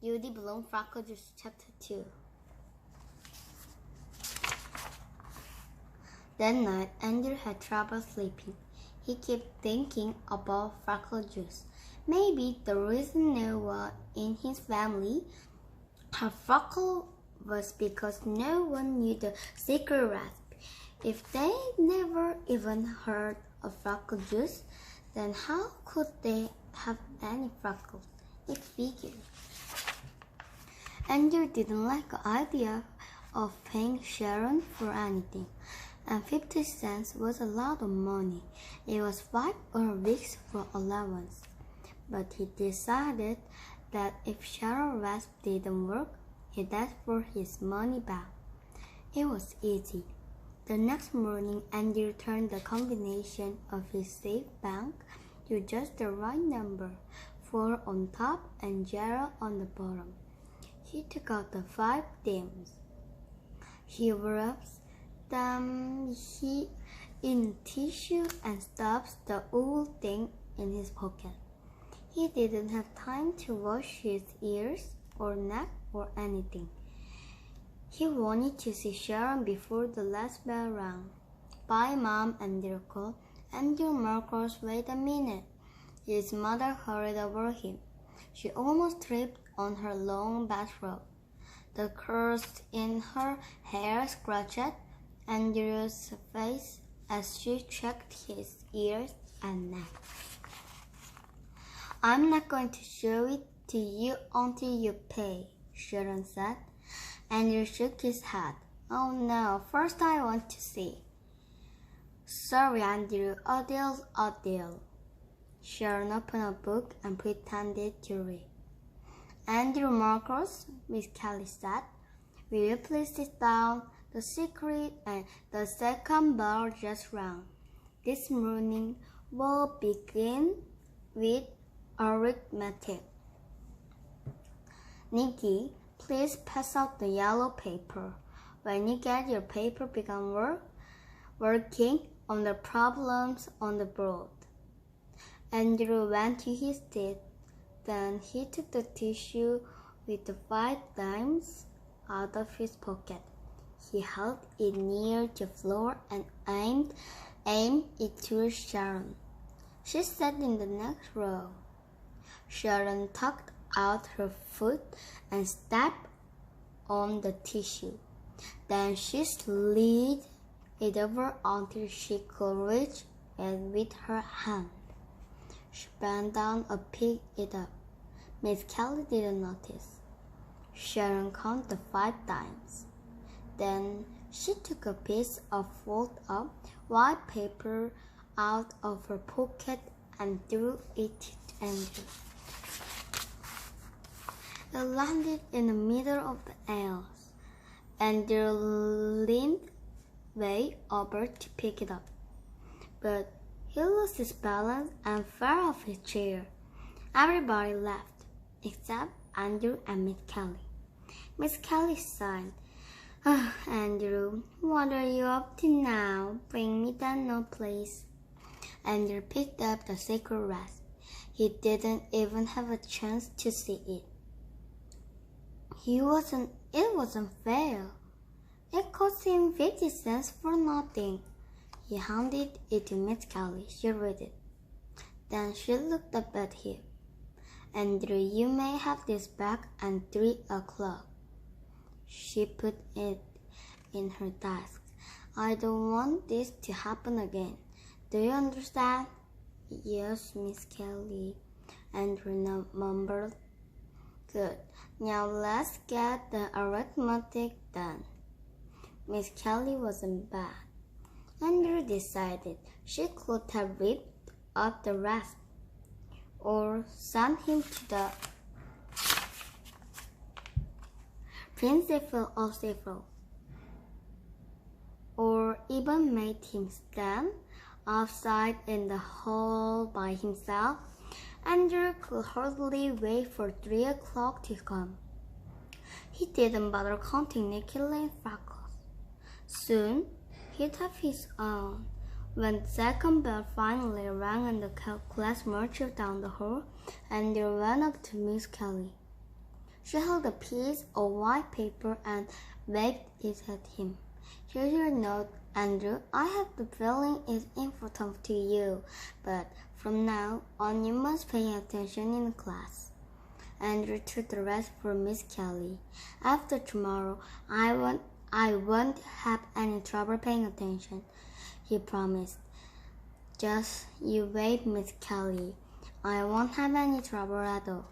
JUDYBLUME FreckleJuice Chapter 2. That night, Andrew had trouble sleeping. He kept thinking about FreckleJuice. Maybe the reason no one in his family had freckle was because no one knew the secret recipe. If they never even heard of FreckleJuice, then how could they have any freckles? It figured. Andrew didn't like the idea of paying Sharon for anything, and 50 cents was a lot of money. It was 5 weeks for allowance. But he decided that if Sharon's recipe didn't work, he'd ask for his money back. It was easy. The next morning, Andrew turned the combination of his safe bank to just the right number, 4 on top and 0 on the bottom. He took out the 5 dimes. He wraps them in tissue and stuffs the whole thing in his pocket. He didn't have time to wash his ears or neck or anything. He wanted to see Sharon before the last bell rang. Bye, Mom, Andrew called. Andrew Marcus, wait a minute. His mother hurried over him. She almost tripped on her long bathrobe. The curls in her hair scratched Andrew's face as she checked his ears and neck. I'm not going to show it to you until you pay, Sharon said. Andrew shook his head. Oh no, first I want to see. Sorry, Andrew, a deal. Sharon opened a book and pretended to read. Andrew Marcus, Miss Kelly said, will you please sit down? The secret and the second bell just rang. This morning we'll begin with arithmetic. Nikki, please pass out the yellow paper. When you get your paper, begin working on the problems on the board. Andrew went to his desk. Then he took the tissue with the 5 dimes out of his pocket. He held it near the floor and aimed it towards Sharon. She sat in the next row. Sharon tucked out her foot and stepped on the tissue. Then she slid it over until she could reach it with her hand. She bent down and picked it up. Miss Kelly didn't notice. Sharon counted the 5 dimes. Then she took a piece of folded up white paper out of her pocket and threw it to Andrew. It landed in the middle of the aisles. Andrew leaned way over to pick it up, but he lost his balance and fell off his chair. Everybody laughed, except Andrew and Miss Kelly. Miss Kelly sighed. Oh, Andrew, what are you up to now? Bring me that note, please. Andrew picked up the secret recipe. He didn't even have a chance to see it. It wasn't fair. It cost him 50 cents for nothing. He handed it to Miss Kelly. She read it. Then she looked up at him. Andrew, you may have this back at 3 o'clock. She put it in her desk. I don't want this to happen again. Do you understand? Yes, Miss Kelly. Andrew mumbled. Good. Now let's get the arithmetic done. Miss Kelly wasn't bad. Andrew decided she could have ripped up the recipe or sent him to the principal of civil, or even made him stand outside in the hall by himself. Andrew could hardly wait for 3 o'clock to come. He didn't bother counting nickel and freckles. Soon, he'd have his own. When the second bell finally rang and the class marched down the hall, Andrew went up to Miss Kelly. She held a piece of white paper and waved it at him. Here's your note, Andrew. I have the feeling it's important to you, but from now on you must pay attention in class. Andrew took the rest for Miss Kelly. After tomorrow, I won't have any trouble paying attention, he promised. Just you wait, Miss Kelly. I won't have any trouble at all.